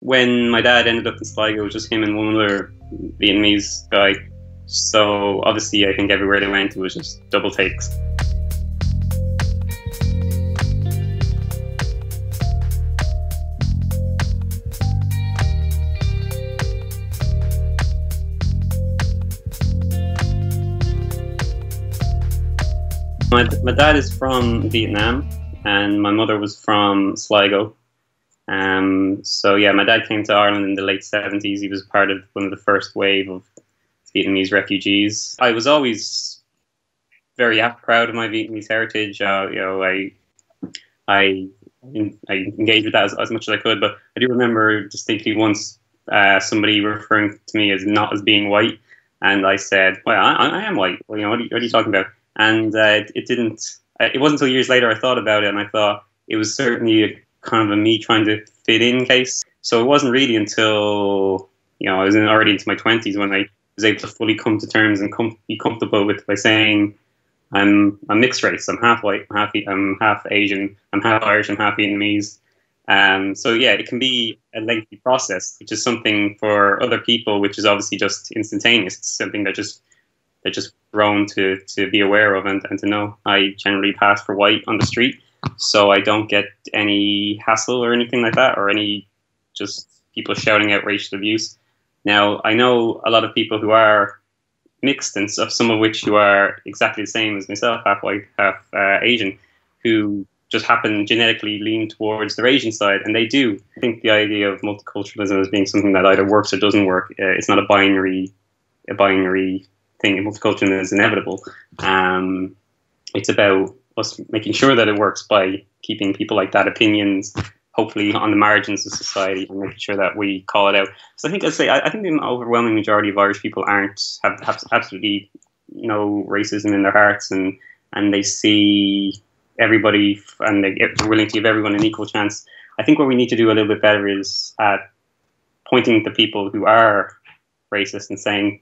When my dad ended up in Sligo, it was just him and one other Vietnamese guy. So obviously I think everywhere they went it was just double takes. My dad is from Vietnam and my mother was from Sligo. So yeah, my dad came to Ireland in the late 70s. He was part of one of the first wave of Vietnamese refugees. I was always very proud of my Vietnamese heritage. I engaged with that as much as I could, but I do remember distinctly once somebody referring to me as not as being white, and I said, "Well, I am white. Well, what are you talking about?" And it didn't. It wasn't until years later I thought about it, and I thought it was certainly a kind of a me trying to fit in case. So it wasn't really until I was already into my 20s when I was able to fully come to terms and be comfortable with by saying I'm mixed race. I'm half white, I'm half Asian, I'm half Irish, I'm half Vietnamese. So yeah, it can be a lengthy process, which is something for other people, which is obviously just instantaneous. It's something they're just grown to be aware of and to know. I generally pass for white on the street, so I don't get any hassle or anything like that, or any just people shouting out racial abuse. Now, I know a lot of people who are mixed, and some of which who are exactly the same as myself, half white, half Asian, who just happen genetically lean towards their Asian side, and they do. I think the idea of multiculturalism as being something that either works or doesn't work, it's not a binary thing. Multiculturalism is inevitable. It's about us making sure that it works by keeping people like that opinions hopefully on the margins of society and making sure that we call it out. So I think I think the overwhelming majority of Irish people have absolutely no racism in their hearts, and they see everybody and they're willing to give everyone an equal chance. I think what we need to do a little bit better is at pointing to people who are racist and saying,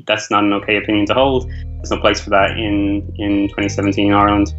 that's not an okay opinion to hold. There's no place for that in 2017 Ireland.